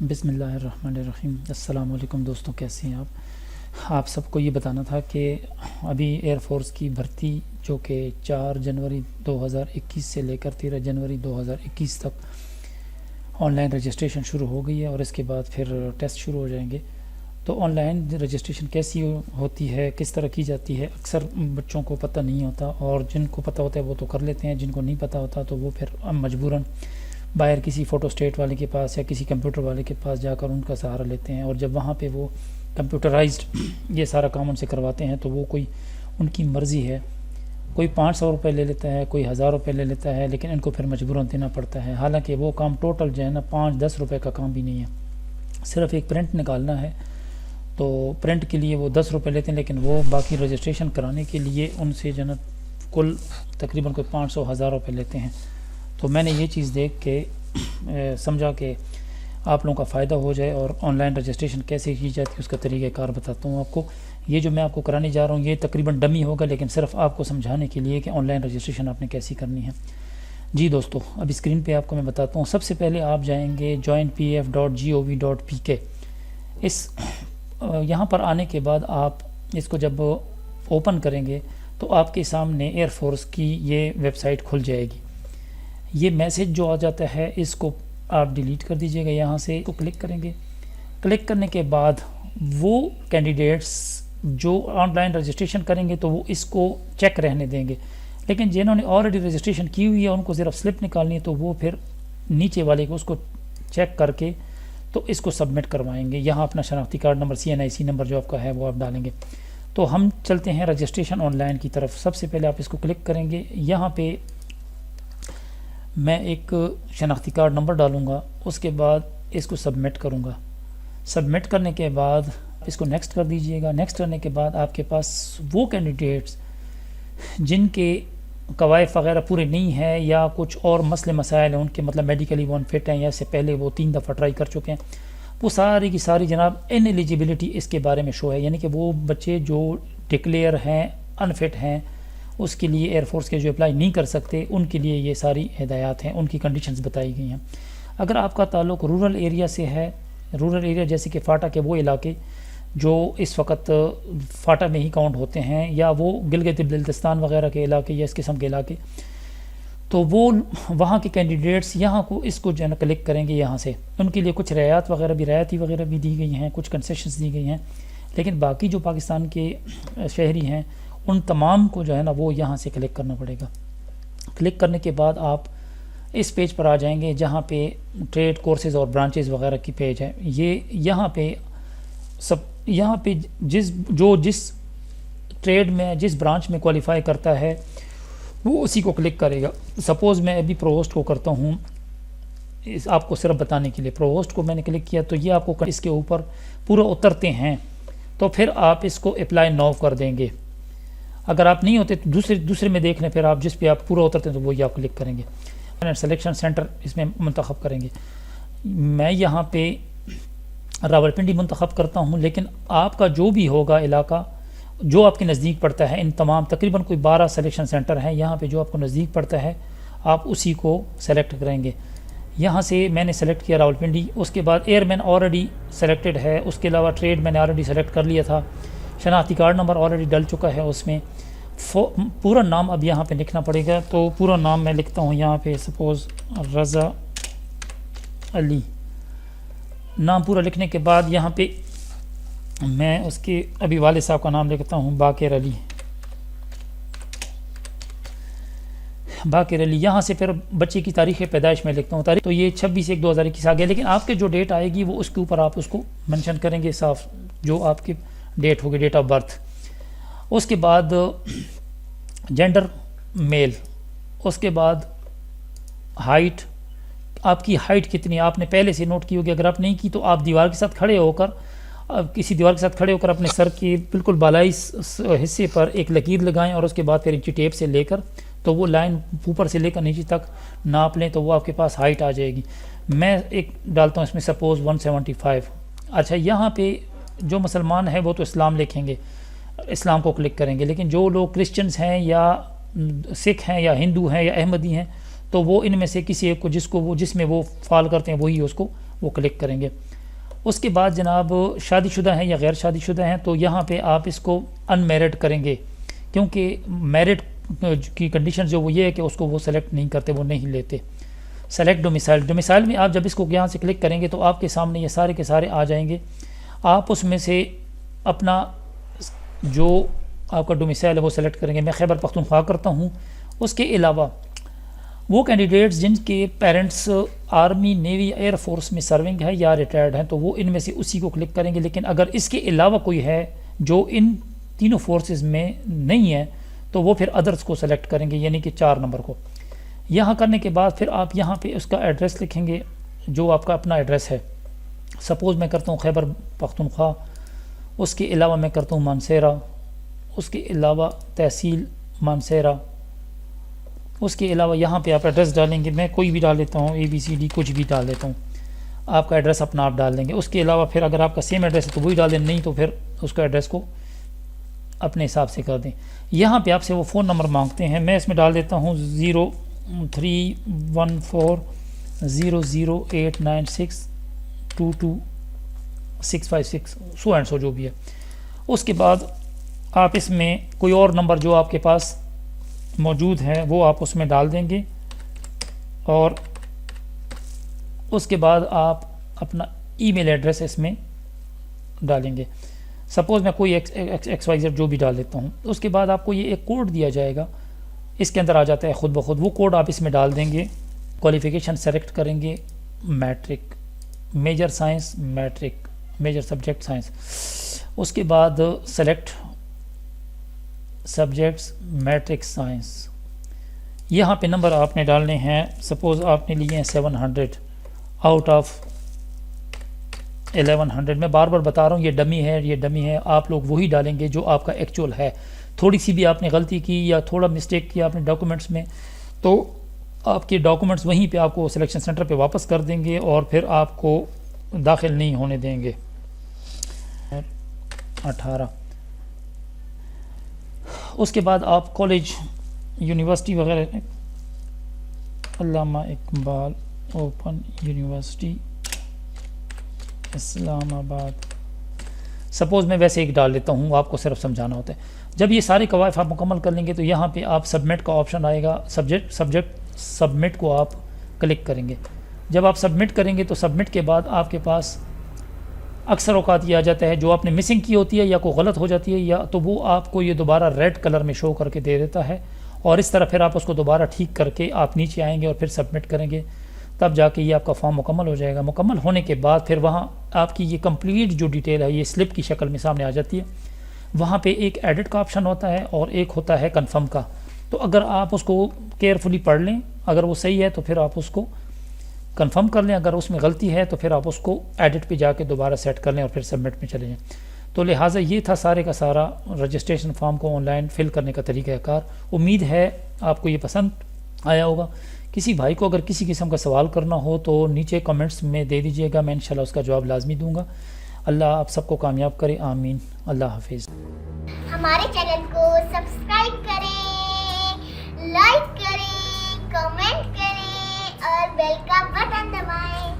بسم اللہ الرحمن الرحیم۔ السلام علیکم دوستوں، کیسے ہیں آپ سب کو یہ بتانا تھا کہ ابھی ایئر فورس کی بھرتی جو کہ 4 جنوری 2021 سے لے کر 13 جنوری 2021 تک آن لائن رجسٹریشن شروع ہو گئی ہے، اور اس کے بعد پھر ٹیسٹ شروع ہو جائیں گے۔ تو آن لائن رجسٹریشن کیسی ہوتی ہے، کس طرح کی جاتی ہے، اکثر بچوں کو پتہ نہیں ہوتا، اور جن کو پتہ ہوتا ہے وہ تو کر لیتے ہیں، جن کو نہیں پتہ ہوتا تو وہ پھر مجبوراً باہر کسی فوٹو اسٹیٹ والے کے پاس یا کسی کمپیوٹر والے کے پاس جا کر ان کا سہارا لیتے ہیں، اور جب وہاں پہ وہ کمپیوٹرائزڈ یہ سارا کام ان سے کرواتے ہیں تو وہ کوئی ان کی مرضی ہے، کوئی 500 روپے لے لیتا ہے، کوئی 1000 روپے لے لیتا ہے، لیکن ان کو پھر مجبوراً دینا پڑتا ہے، حالانکہ وہ کام ٹوٹل جو ہے نا 5-10 روپے کا کام بھی نہیں ہے، صرف ایک پرنٹ نکالنا ہے۔ تو پرنٹ کے لیے وہ 10 روپے لیتے ہیں، لیکن وہ باقی رجسٹریشن کرانے کے لیے ان سے جو ہے نا کل تقریباً کوئی 500-1000 روپے لیتے ہیں۔ تو میں نے یہ چیز دیکھ کے سمجھا کہ آپ لوگوں کا فائدہ ہو جائے، اور آن لائن رجسٹریشن کیسے کی جاتی ہے اس کا طریقہ کار بتاتا ہوں آپ کو۔ یہ جو میں آپ کو کرانے جا رہا ہوں یہ تقریباً ڈمی ہوگا، لیکن صرف آپ کو سمجھانے کے لیے کہ آن لائن رجسٹریشن آپ نے کیسی کرنی ہے۔ جی دوستو، اب اسکرین پہ آپ کو میں بتاتا ہوں۔ سب سے پہلے آپ جائیں گے joinpf.gov.pk۔ یہاں پر آنے کے بعد آپ اس کو جب اوپن کریں گے تو آپ کے سامنے ایئر فورس کی یہ ویب سائٹ کھل جائے گی۔ یہ میسج جو آ جاتا ہے اس کو آپ ڈیلیٹ کر دیجئے گا، یہاں سے کو کلک کریں گے۔ کلک کرنے کے بعد وہ کینڈیڈیٹس جو آن لائن رجسٹریشن کریں گے تو وہ اس کو چیک رہنے دیں گے، لیکن جنہوں نے آلریڈی رجسٹریشن کی ہوئی ہے ان کو صرف سلپ نکالنی ہے، تو وہ پھر نیچے والے کو اس کو چیک کر کے تو اس کو سبمٹ کروائیں گے۔ یہاں اپنا شناختی کارڈ نمبر CNIC نمبر جو آپ کا ہے وہ آپ ڈالیں گے۔ تو ہم چلتے ہیں رجسٹریشن آن لائن کی طرف۔ سب سے پہلے آپ اس کو کلک کریں گے، یہاں پہ میں ایک شناختی کارڈ نمبر ڈالوں گا، اس کے بعد اس کو سبمٹ کروں گا۔ سبمٹ کرنے کے بعد اس کو نیکسٹ کر دیجئے گا۔ نیکسٹ کرنے کے بعد آپ کے پاس وہ کینڈیڈیٹس جن کے قوائف وغیرہ پورے نہیں ہیں یا کچھ اور مسئلے مسائل ہیں ان کے، مطلب میڈیکلی وہ انفٹ ہیں یا اس سے پہلے وہ 3 دفعہ ٹرائی کر چکے ہیں، وہ ساری کی ساری جناب ان ایلیجیبلٹی اس کے بارے میں شو ہے، یعنی کہ وہ بچے جو ڈکلیئر ہیں، انفٹ ہیں، اس کے لیے ایئر فورس کے جو اپلائی نہیں کر سکتے، ان کے لیے یہ ساری ہدایات ہیں، ان کی کنڈیشنز بتائی گئی ہیں۔ اگر آپ کا تعلق رورل ایریا سے ہے، رورل ایریا جیسے کہ فاٹا کے وہ علاقے جو اس وقت فاٹا میں ہی کاؤنٹ ہوتے ہیں، یا وہ گلگت بلتستان وغیرہ کے علاقے یا اس قسم کے علاقے، تو وہ وہاں کے کینڈیڈیٹس یہاں کو اس کو جو ہے نا کلک کریں گے یہاں سے۔ ان کے لیے کچھ رعایتی وغیرہ بھی دی گئی ہیں، کچھ کنسیشنز دی گئی ہیں، لیکن باقی جو پاکستان کے شہری ہیں ان تمام کو جو ہے نا وہ یہاں سے کلک کرنا پڑے گا۔ کلک کرنے کے بعد آپ اس پیج پر آ جائیں گے جہاں پہ ٹریڈ کورسز اور برانچز وغیرہ کی پیج ہے۔ یہاں پہ جس ٹریڈ میں جس برانچ میں کوالیفائی کرتا ہے وہ اسی کو کلک کرے گا۔ سپوز میں ابھی پرووسٹ کو کرتا ہوں، آپ کو صرف بتانے کے لیے، پرووسٹ کو میں نے کلک کیا تو یہ آپ کو اس کے اوپر پورا اترتے ہیں، تو پھر آپ اس کو اپلائی ناؤ کر دیں گے۔ اگر آپ نہیں ہوتے تو دوسرے میں دیکھ لیں، پھر آپ جس پہ آپ پورا اترتے ہیں تو وہی آپ کلک کریں گے، سلیکشن سینٹر اس میں منتخب کریں گے۔ میں یہاں پہ راولپنڈی منتخب کرتا ہوں، لیکن آپ کا جو بھی ہوگا علاقہ جو آپ کے نزدیک پڑتا ہے، ان تمام تقریباً کوئی 12 سلیکشن سینٹر ہیں، یہاں پہ جو آپ کو نزدیک پڑتا ہے آپ اسی کو سلیکٹ کریں گے۔ یہاں سے میں نے سلیکٹ کیا راولپنڈی، اس کے بعد ایئر مین آلریڈی سلیکٹڈ ہے، اس کے علاوہ ٹریڈ میں نے آلریڈی سلیکٹ کر لیا تھا، شناختی کارڈ نمبر آلریڈی ڈل چکا ہے اس میں۔ پورا نام اب یہاں پہ لکھنا پڑے گا، تو پورا نام میں لکھتا ہوں یہاں پہ، سپوز رضا علی، نام پورا لکھنے کے بعد یہاں پہ میں اس کے ابھی والد صاحب کا نام لکھتا ہوں، باقر علی۔ یہاں سے پھر بچے کی تاریخ پیدائش میں لکھتا ہوں، تاریخ تو یہ 26/1/2021 آ گیا، لیکن آپ کے جو ڈیٹ آئے گی وہ اس کے اوپر آپ اس کو منشن کریں گے صاف، جو آپ کی ڈیٹ ہوگی، ڈیٹ آف برتھ۔ اس کے بعد جینڈر میل، اس کے بعد ہائٹ، آپ کی ہائٹ کتنی آپ نے پہلے سے نوٹ کی ہوگی، اگر آپ نہیں کی تو آپ دیوار کے ساتھ کھڑے ہو کر اپنے سر کے بالکل بالائی حصے پر ایک لکیر لگائیں، اور اس کے بعد پھر انچی ٹیپ سے لے کر تو وہ لائن اوپر سے لے کر نیچے تک ناپ لیں، تو وہ آپ کے پاس ہائٹ آ جائے گی۔ میں ایک ڈالتا ہوں اس میں، سپوز 175۔ اچھا، یہاں پہ جو مسلمان ہیں وہ تو اسلام لکھیں گے، اسلام کو کلک کریں گے، لیکن جو لوگ کرسچنز ہیں یا سکھ ہیں یا ہندو ہیں یا احمدی ہیں تو وہ ان میں سے کسی ایک کو جس میں وہ فال کرتے ہیں وہی اس کو وہ کلک کریں گے۔ اس کے بعد جناب شادی شدہ ہیں یا غیر شادی شدہ ہیں تو یہاں پہ آپ اس کو ان میرڈ کریں گے، کیونکہ میرڈ کی کنڈیشن جو وہ یہ ہے کہ اس کو وہ سلیکٹ نہیں کرتے، وہ نہیں لیتے۔ سلیکٹ ڈومیسائل میں آپ جب اس کو یہاں سے کلک کریں گے تو آپ کے سامنے یہ سارے کے سارے آ جائیں گے۔ آپ اس میں سے اپنا جو آپ کا ڈومیسائل ہے وہ سلیکٹ کریں گے۔ میں خیبر پختونخوا کرتا ہوں۔ اس کے علاوہ وہ کینڈیڈیٹس جن کے parents army, navy, air force میں سرونگ ہے یا ریٹائرڈ ہیں تو وہ ان میں سے اسی کو کلک کریں گے، لیکن اگر اس کے علاوہ کوئی ہے جو ان تینوں فورسز میں نہیں ہے تو وہ پھر ادرس کو سلیکٹ کریں گے، یعنی کہ 4 نمبر کو۔ یہاں کرنے کے بعد پھر آپ یہاں پہ اس کا ایڈریس لکھیں گے جو آپ کا اپنا ایڈریس ہے۔ سپوز میں کرتا ہوں خیبر پختونخوا، اس کے علاوہ میں کرتا ہوں مانسیرا، اس کے علاوہ تحصیل مانسیرا، اس کے علاوہ یہاں پہ آپ ایڈریس ڈالیں گے۔ میں کوئی بھی ڈال دیتا ہوں، ABCD کچھ بھی ڈال دیتا ہوں، آپ کا ایڈریس اپنا آپ ڈال دیں گے۔ اس کے علاوہ پھر اگر آپ کا سیم ایڈریس ہے تو وہی ڈال دیں، نہیں تو پھر اس کا ایڈریس کو اپنے حساب سے کر دیں۔ یہاں پہ آپ سے وہ فون نمبر مانگتے ہیں، میں اس میں ڈال دیتا ہوں 03140089622656 سو اینڈ سو جو بھی ہے۔ اس کے بعد آپ اس میں کوئی اور نمبر جو آپ کے پاس موجود ہے وہ آپ اس میں ڈال دیں گے، اور اس کے بعد آپ اپنا ای میل ایڈریس اس میں ڈالیں گے۔ سپوز میں کوئی XYZ جو بھی ڈال دیتا ہوں۔ اس کے بعد آپ کو یہ ایک کوڈ دیا جائے گا، اس کے اندر آ جاتا ہے خود بخود، وہ کوڈ آپ اس میں ڈال دیں گے۔ کوالیفیکیشن سلیکٹ کریں گے، matric, major science matric, major subject science. اس کے بعد سلیکٹ سبجیکٹس میٹرک سائنس۔ یہاں پہ نمبر آپ نے ڈالنے ہیں، سپوز آپ نے لیے ہیں 700 آؤٹ آف 1100۔ میں بار بار بتا رہا ہوں یہ ڈمی ہے، یہ ڈمی ہے، آپ لوگ وہی ڈالیں گے جو آپ کا ایکچوئل ہے۔ تھوڑی سی بھی آپ نے غلطی کی یا تھوڑا مسٹیک کیا اپنے ڈاکومنٹس میں تو آپ کے ڈاکومنٹس وہیں پہ آپ کو سلیکشن سینٹر پہ واپس کر دیں گے اور پھر آپ کو داخل نہیں ہونے دیں گے۔ 18۔ اس کے بعد آپ کالج، یونیورسٹی وغیرہ، علامہ اقبال اوپن یونیورسٹی اسلام آباد، سپوز میں ویسے ایک ڈال دیتا ہوں، آپ کو صرف سمجھانا ہوتا ہے۔ جب یہ سارے قواعد آپ مکمل کر لیں گے تو یہاں پہ آپ سبمٹ کا آپشن آئے گا، سبمٹ کو آپ کلک کریں گے۔ جب آپ سبمٹ کریں گے تو سبمٹ کے بعد آپ کے پاس اکثر اوقات یہ آ جاتا ہے جو آپ نے مسنگ کی ہوتی ہے یا کوئی غلط ہو جاتی ہے یا تو وہ آپ کو یہ دوبارہ ریڈ کلر میں شو کر کے دے دیتا ہے، اور اس طرح پھر آپ اس کو دوبارہ ٹھیک کر کے آپ نیچے آئیں گے اور پھر سبمٹ کریں گے، تب جا کے یہ آپ کا فارم مکمل ہو جائے گا۔ مکمل ہونے کے بعد پھر وہاں آپ کی یہ کمپلیٹ جو ڈیٹیل ہے یہ سلپ کی شکل میں سامنے آ جاتی ہے۔ وہاں پہ ایک ایڈٹ کا آپشن ہوتا ہے اور ایک ہوتا ہے کنفرم کا، تو اگر آپ اس کو کیئرفلی پڑھ لیں، اگر وہ صحیح ہے تو پھر آپ اس کو کنفرم کر لیں، اگر اس میں غلطی ہے تو پھر آپ اس کو ایڈٹ پہ جا کے دوبارہ سیٹ کر لیں اور پھر سبمٹ میں چلے جائیں۔ تو لہٰذا یہ تھا سارے کا سارا رجسٹریشن فارم کو آن لائن فل کرنے کا طریقہ کار۔ امید ہے آپ کو یہ پسند آیا ہوگا۔ کسی بھائی کو اگر کسی قسم کا سوال کرنا ہو تو نیچے کمنٹس میں دے دیجئے گا، میں انشاءاللہ اس کا جواب لازمی دوں گا۔ اللہ آپ سب کو کامیاب کرے، آمین۔ اللہ حافظ۔ ہمارے چینل کو سبسکرائب کریں، لائک کریں، کمنٹ کریں اور بیل کا بٹن دبائیں۔